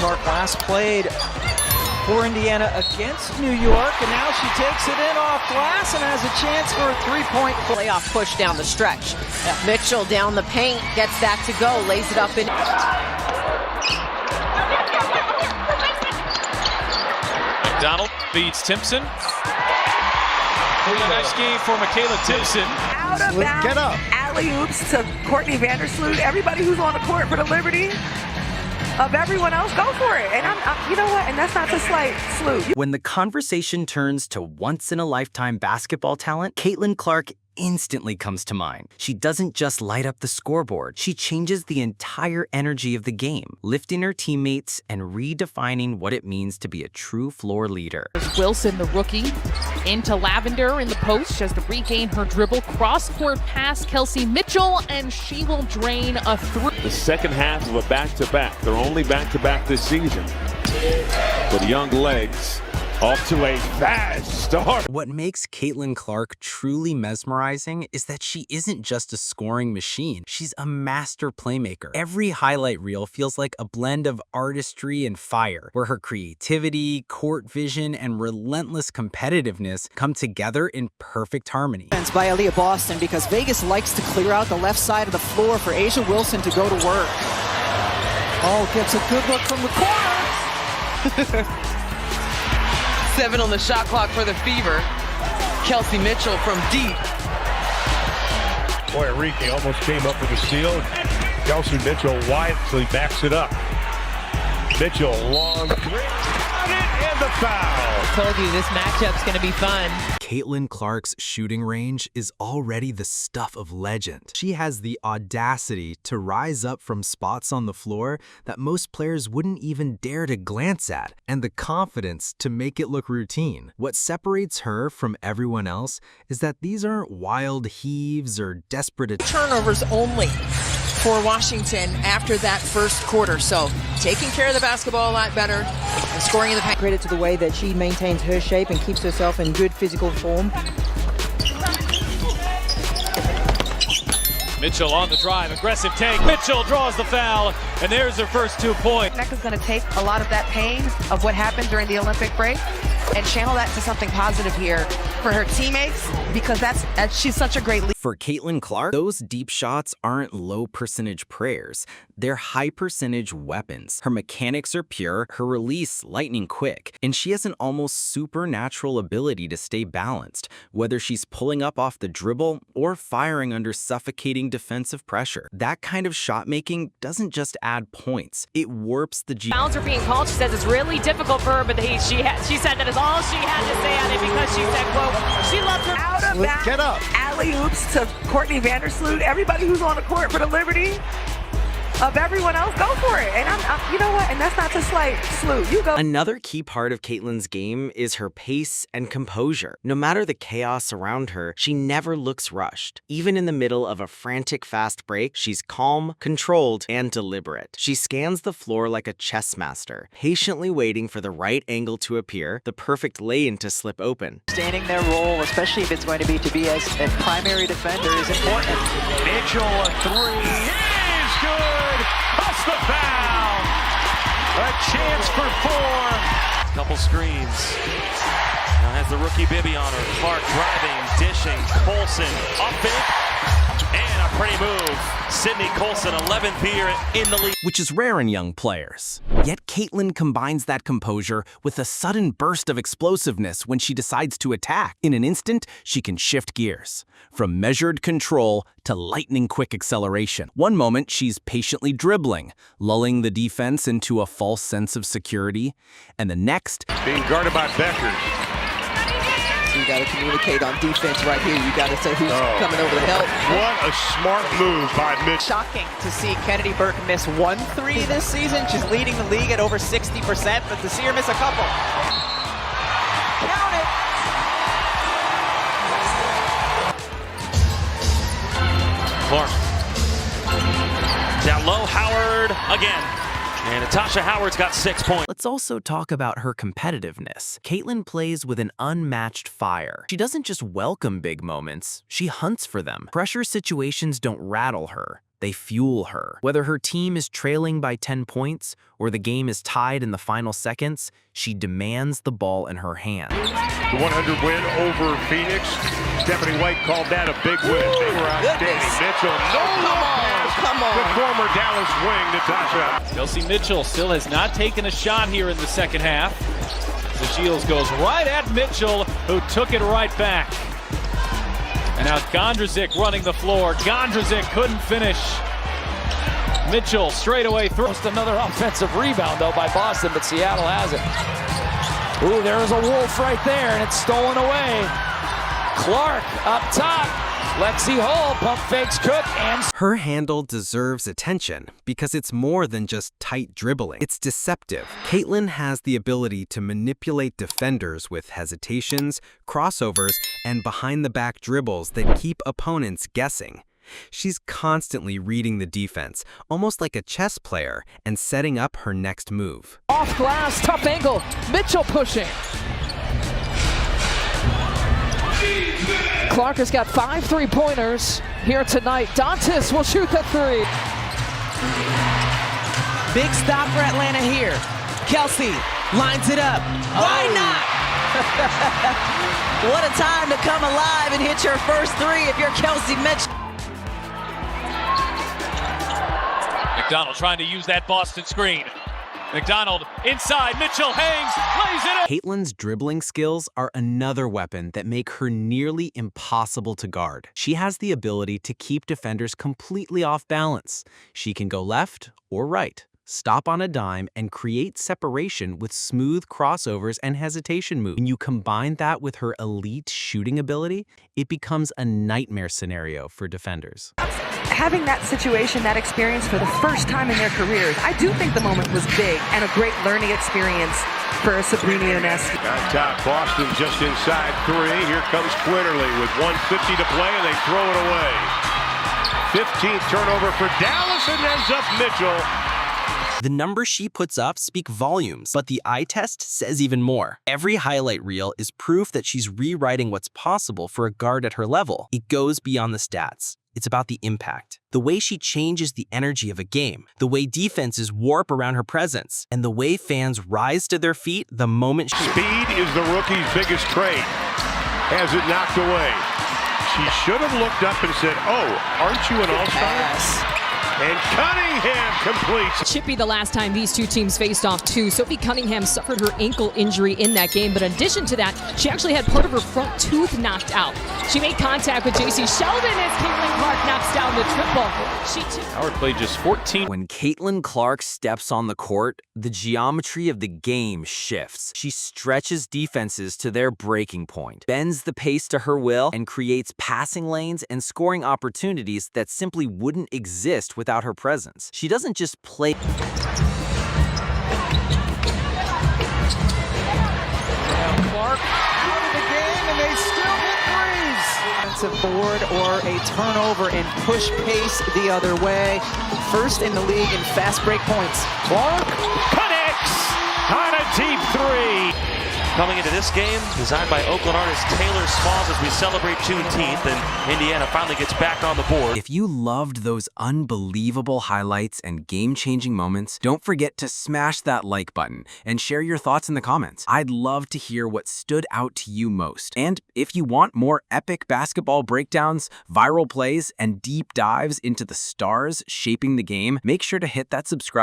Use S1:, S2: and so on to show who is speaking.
S1: Clark last played for Indiana against New York, and now she takes it in off glass and has a chance for a three-point
S2: playoff push down the stretch. Mitchell down the paint, gets that to go, lays it up in.
S3: McDonald feeds Timpson. Nice game for Michaela Timpson.
S4: Out of bounds, get up. Alley-oops to Courtney Vandersloot. Everybody who's on the court for the Liberty of everyone else, go for it. And I'm you know what? And that's not to slight Sloot.
S5: When the conversation turns to once-in-a-lifetime basketball talent, Caitlin Clark instantly comes to mind. She doesn't just light up the scoreboard. She changes the entire energy of the game, lifting her teammates and redefining what it means to be a true floor leader.
S6: Wilson, the rookie, into Lavender in the post. She has to regain her dribble. Cross-court pass, Kelsey Mitchell, and she will drain a three.
S7: The second half of a back-to-back. They're only back-to-back this season. With young legs. Off to a fast start.
S5: What makes Caitlin Clark truly mesmerizing is that she isn't just a scoring machine. She's a master playmaker. Every highlight reel feels like a blend of artistry and fire, where her creativity, court vision, and relentless competitiveness come together in perfect harmony.
S1: By Aaliyah Boston, because Vegas likes to clear out the left side of the floor for Asia Wilson to go to work. Oh, gets a good look from the corner.
S8: 7 on the shot clock for the Fever. Kelsey Mitchell from deep.
S9: Boy, Enrique almost came up with a steal. Kelsey Mitchell wisely backs it up. Mitchell, long three. And the foul.
S8: Told you this matchup's going to be fun.
S5: Caitlin Clark's shooting range is already the stuff of legend. She has the audacity to rise up from spots on the floor that most players wouldn't even dare to glance at, and the confidence to make it look routine. What separates her from everyone else is that these aren't wild heaves or desperate
S2: Turnovers only for Washington after that first quarter. So taking care of the basketball a lot better and scoring in the paint.
S1: Credit to the way that she maintains her shape and keeps herself in good physical form.
S3: Mitchell on the drive, aggressive take. Mitchell draws the foul, and there's her first 2 points.
S4: Mecca's going to take a lot of that pain of what happened during the Olympic break and channel that to something positive here for her teammates, because she's such a great leader.
S5: For Caitlin Clark, those deep shots aren't low-percentage prayers. They're high-percentage weapons. Her mechanics are pure, her release lightning quick, and she has an almost supernatural ability to stay balanced, whether she's pulling up off the dribble or firing under suffocating defensive pressure. That kind of shot-making doesn't just add points. It warps the
S6: Fouls are being called. She says it's really difficult for her, but she said that is all she had to say on it, because she said, quote, she loves her.
S4: Out of bounds, get up. Alley-oops to Courtney Vandersloot. Everybody who's on the court for the Liberty of everyone else, go for it. And I'm you know what? And that's not to slight Sloot. You go.
S5: Another key part of Caitlin's game is her pace and composure. No matter the chaos around her, she never looks rushed. Even in the middle of a frantic fast break, she's calm, controlled, and deliberate. She scans the floor like a chess master, patiently waiting for the right angle to appear, the perfect lane to slip open.
S1: Standing their role, especially if it's going to be as a primary defender, is important.
S9: Mitchell, a three. Is good. Plus the foul. A chance for 4.
S7: Couple screens. Now has the rookie Bibby on her. Clark driving, dishing. Colson up it. And a pretty move. Sydney Colson, 11th here in the league.
S5: Which is rare in young players. Yet Caitlin combines that composure with a sudden burst of explosiveness when she decides to attack. In an instant, she can shift gears, from measured control to lightning-quick acceleration. One moment, she's patiently dribbling, lulling the defense into a false sense of security, and the next,
S9: Being guarded by Becker.
S1: You got to communicate on defense right here. You got to say who's coming over to help.
S9: What a smart move by Mitch.
S1: Shocking to see Kennedy Burke miss 1 3 this season. She's leading the league at over 60%, but to see her miss a couple. Count it.
S7: Clark. Down low, Howard again. And Natasha Howard's got 6 points.
S5: Let's also talk about her competitiveness. Caitlin plays with an unmatched fire. She doesn't just welcome big moments, she hunts for them. Pressure situations don't rattle her. They fuel her. Whether her team is trailing by 10 points or the game is tied in the final seconds, she demands the ball in her hand.
S9: The 100 win over Phoenix. Stephanie White called that a big win. They were outstanding. Mitchell, the former Dallas wing, Natasha.
S3: Kelsey Mitchell still has not taken a shot here in the second half. The Shields goes right at Mitchell, who took it right back. And now Gondrzic running the floor. Gondrzic couldn't finish. Mitchell straight away through.
S10: Just another offensive rebound, though, by Boston, but Seattle has it. Ooh, there's a Wolf right there, and it's stolen away. Clark up top. Lexi Hull pump fakes Cook and...
S5: Her handle deserves attention because it's more than just tight dribbling. It's deceptive. Caitlin has the ability to manipulate defenders with hesitations, crossovers, and behind-the-back dribbles that keep opponents guessing. She's constantly reading the defense, almost like a chess player, and setting up her next move.
S6: Off glass, tough angle. Mitchell pushing. Clark has got 5 3-pointers here tonight. Dantas will shoot the 3.
S8: Big stop for Atlanta here. Kelsey lines it up. Why not? What a time to come alive and hit your first 3 if you're Kelsey Mitchell.
S3: McDonald trying to use that Boston screen. McDonald inside, Mitchell hangs, lays it up.
S5: Caitlin's dribbling skills are another weapon that make her nearly impossible to guard. She has the ability to keep defenders completely off balance. She can go left or right, stop on a dime, and create separation with smooth crossovers and hesitation moves. When you combine that with her elite shooting ability, it becomes a nightmare scenario for defenders.
S4: Having that situation, that experience for the first time in their careers, I do think the moment was big and a great learning experience for Sabrina Ionescu.
S9: On top, Boston just inside 3. Here comes Quinterly with 1:50 to play, and they throw it away. 15th turnover for Dallas, and ends up Mitchell.
S5: The numbers she puts up speak volumes, but the eye test says even more. Every highlight reel is proof that she's rewriting what's possible for a guard at her level. It goes beyond the stats. It's about the impact, the way she changes the energy of a game, the way defenses warp around her presence, and the way fans rise to their feet the moment she...
S9: Speed is the rookie's biggest trait. Has it knocked away. She should have looked up and said, "Oh, aren't you an all-star?"
S1: Yes.
S9: And Cunningham completes.
S11: Chippy the last time these two teams faced off too. Sophie Cunningham suffered her ankle injury in that game, but in addition to that, she actually had part of her front tooth knocked out. She made contact with J.C. Sheldon as Caitlin Clark knocks down the triple.
S3: Howard played just 14.
S5: When Caitlin Clark steps on the court, the geometry of the game shifts. She stretches defenses to their breaking point, bends the pace to her will, and creates passing lanes and scoring opportunities that simply wouldn't exist without her presence. She doesn't just play.
S3: Clark out of the game, and they still hit threes.
S1: Offensive board or a turnover and push pace the other way. First in the league in fast break points.
S3: Clark connects on a deep 3.
S7: Coming into this game, designed by Oakland artist Taylor Smalls as we celebrate Juneteenth, and Indiana finally gets back on the board.
S5: If you loved those unbelievable highlights and game-changing moments, don't forget to smash that like button and share your thoughts in the comments. I'd love to hear what stood out to you most. And if you want more epic basketball breakdowns, viral plays, and deep dives into the stars shaping the game, make sure to hit that subscribe